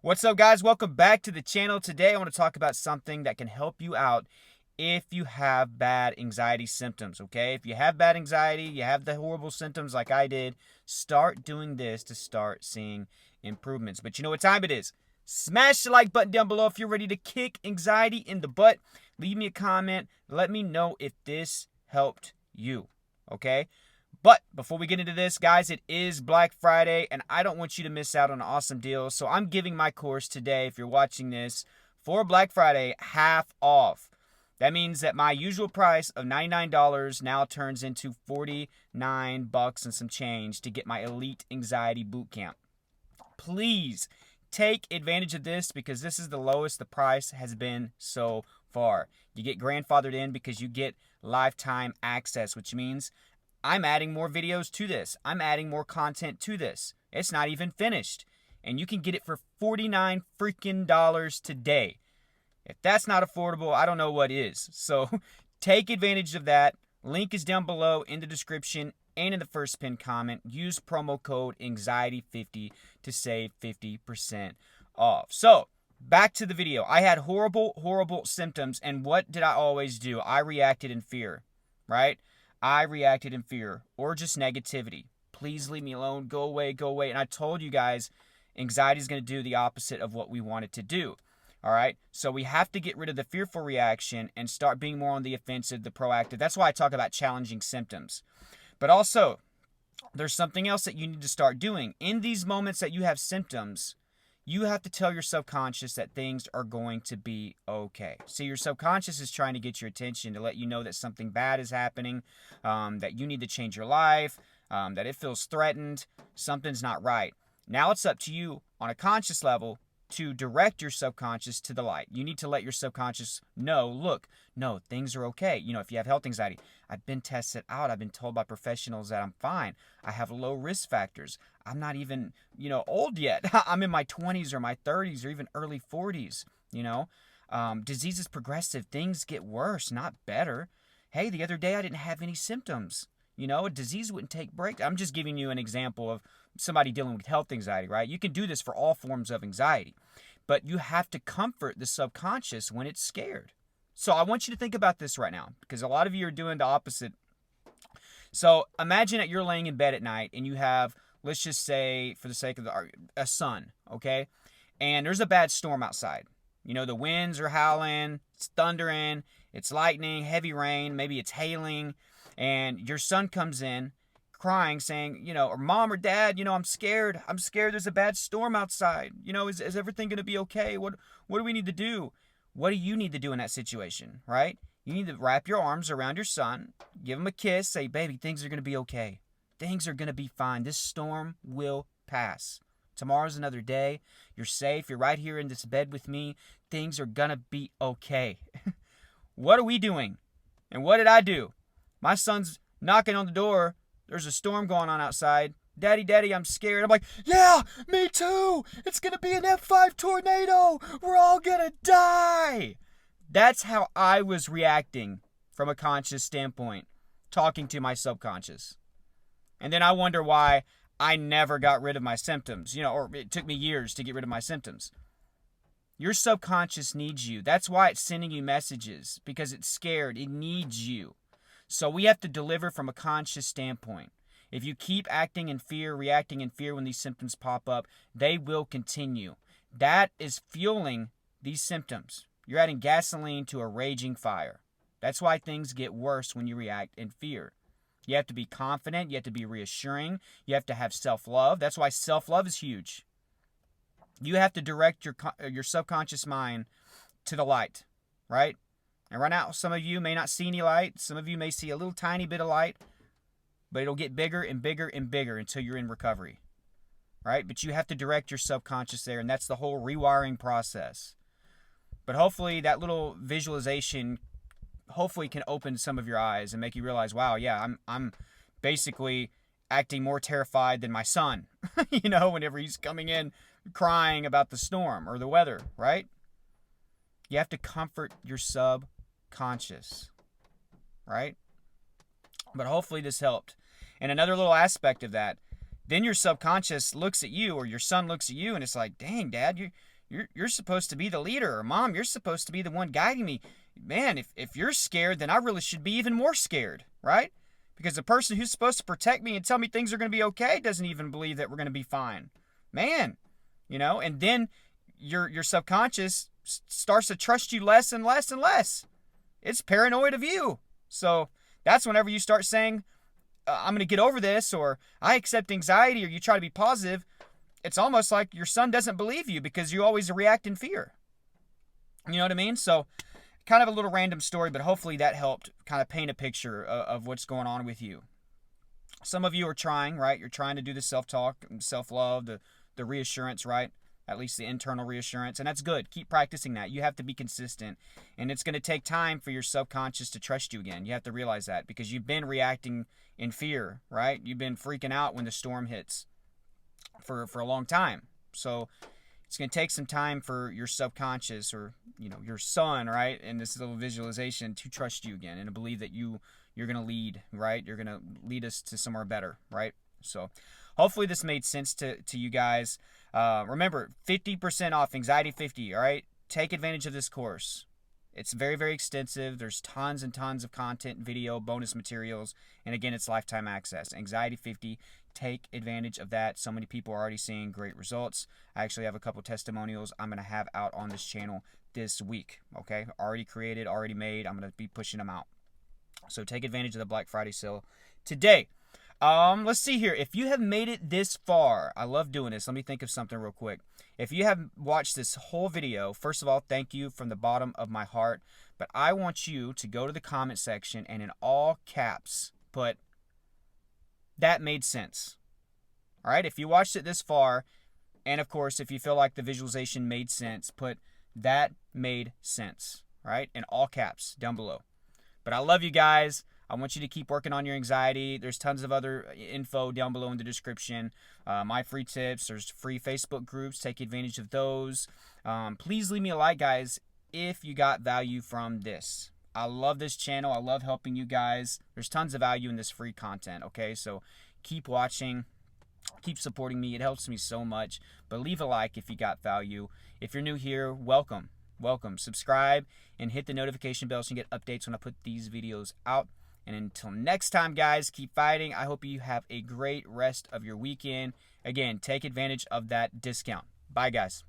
What's up, guys? Welcome back to the channel. Today I want to talk about something that can help you out if you have bad anxiety symptoms, okay? If you have bad anxiety, you have the horrible symptoms like I did, start doing this to start seeing improvements. But you know what time it is? Smash the like button down below if you're ready to kick anxiety in the butt. Leave me a comment. Let me know if this helped you, okay? But before we get into this, guys, it is Black Friday, and I don't want you to miss out on an awesome deal. So I'm giving my course today, if you're watching this, for Black Friday, half off. That means that my usual price of $99 now turns into $49 and some change to get my Elite Anxiety Bootcamp. Please take advantage of this because this is the lowest the price has been so far. You get grandfathered in because you get lifetime access, which means I'm adding more videos to this. I'm adding more content to this. It's not even finished. And you can get it for $49 freaking dollars today. If that's not affordable, I don't know what is. So take advantage of that. Link is down below in the description and in the first pinned comment. Use promo code anxiety50 to save 50% off. So back to the video. I had horrible symptoms. And what did I always do? I reacted in fear, right? I reacted in fear or just negativity. Please leave me alone. Go away, go away. And I told you guys, anxiety is going to do the opposite of what we want it to do. All right? So we have to get rid of the fearful reaction and start being more on the offensive, the proactive. That's why I talk about challenging symptoms. But also, there's something else that you need to start doing. In these moments that you have symptoms, you have to tell your subconscious that things are going to be okay. See, your subconscious is trying to get your attention to let you know that something bad is happening, that you need to change your life, that it feels threatened, something's not right. Now it's up to you on a conscious level to direct your subconscious to the light. You need to let your subconscious know, look, no, things are okay. You know, if you have health anxiety, I've been tested out. I've been told by professionals that I'm fine. I have low risk factors. I'm not even, old yet. I'm in my 20s or my 30s or even early 40s, Disease is progressive. Things get worse, not better. Hey, the other day I didn't have any symptoms. A disease wouldn't take break. I'm just giving you an example of somebody dealing with health anxiety, right? You can do this for all forms of anxiety, but you have to comfort the subconscious when it's scared. So I want you to think about this right now because a lot of you are doing the opposite. So imagine that you're laying in bed at night and you have, let's just say for the sake of a sun, okay? And there's a bad storm outside. The winds are howling, it's thundering, it's lightning, heavy rain, maybe it's hailing, and your son comes in crying saying, or mom or dad, I'm scared. There's a bad storm outside. Is everything going to be okay? What do we need to do? What do you need to do in that situation, right? You need to wrap your arms around your son, give him a kiss, say, baby, things are going to be okay. Things are going to be fine. This storm will pass. Tomorrow's another day. You're safe. You're right here in this bed with me. Things are going to be okay. What are we doing? And what did I do? My son's knocking on the door. There's a storm going on outside. Daddy, I'm scared. I'm like, yeah, me too. It's going to be an F5 tornado. We're all going to die. That's how I was reacting from a conscious standpoint, talking to my subconscious. And then I wonder why I never got rid of my symptoms, or it took me years to get rid of my symptoms. Your subconscious needs you. That's why it's sending you messages, because it's scared. It needs you. So we have to deliver from a conscious standpoint. If you keep acting in fear, reacting in fear when these symptoms pop up, they will continue. That is fueling these symptoms. You're adding gasoline to a raging fire. That's why things get worse when you react in fear. You have to be confident. You have to be reassuring. You have to have self-love. That's why self-love is huge. You have to direct your subconscious mind to the light, right? And right now, some of you may not see any light. Some of you may see a little tiny bit of light, but it'll get bigger and bigger and bigger until you're in recovery, right? But you have to direct your subconscious there, and that's the whole rewiring process. But hopefully that little visualization can open some of your eyes and make you realize, wow, yeah, I'm basically acting more terrified than my son, whenever he's coming in crying about the storm or the weather, right? You have to comfort your subconscious, right? But hopefully this helped. And another little aspect of that then your subconscious looks at you, or your son looks at you, and it's like, dang, Dad, you're supposed to be the leader, or Mom, you're supposed to be the one guiding me. Man, if you're scared, then I really should be even more scared, right? Because the person who's supposed to protect me and tell me things are going to be okay doesn't even believe that we're going to be fine. Man, and then your subconscious starts to trust you less and less and less. It's paranoid of you. So that's whenever you start saying, I'm going to get over this, or I accept anxiety, or you try to be positive, it's almost like your son doesn't believe you because you always react in fear. You know what I mean? So kind of a little random story, but hopefully that helped kind of paint a picture of what's going on with you. Some of you are trying, right? You're trying to do the self-talk, self-love, the reassurance, right? At least the internal reassurance, and that's good. Keep practicing that. You have to be consistent, and it's going to take time for your subconscious to trust you again. You have to realize that because you've been reacting in fear, right? You've been freaking out when the storm hits for a long time. So it's going to take some time for your subconscious, or your son, right, in this little visualization, to trust you again and to believe that you're going to lead, right? You're going to lead us to somewhere better, right? So hopefully this made sense to you guys. Remember, 50% off, Anxiety 50, all right? Take advantage of this course. It's very, very extensive. There's tons and tons of content, video, bonus materials, and again, it's lifetime access. Anxiety 50, take advantage of that. So many people are already seeing great results. I actually have a couple testimonials I'm going to have out on this channel this week, okay? Already created, already made. I'm going to be pushing them out. So take advantage of the Black Friday sale today. Let's see here. If you have made it this far, I love doing this. Let me think of something real quick. If you have watched this whole video, first of all, thank you from the bottom of my heart. But I want you to go to the comment section and in all caps put, "That made sense." All right. If you watched it this far, and of course, if you feel like the visualization made sense, put, "That made sense." All right. In all caps down below. But I love you guys. I want you to keep working on your anxiety. There's tons of other info down below in the description. My free tips. There's free Facebook groups. Take advantage of those. Please leave me a like, guys, if you got value from this. I love this channel. I love helping you guys. There's tons of value in this free content, okay? So keep watching. Keep supporting me. It helps me so much. But leave a like if you got value. If you're new here, welcome. Welcome. Subscribe and hit the notification bell so you get updates when I put these videos out. And until next time, guys, keep fighting. I hope you have a great rest of your weekend. Again, take advantage of that discount. Bye, guys.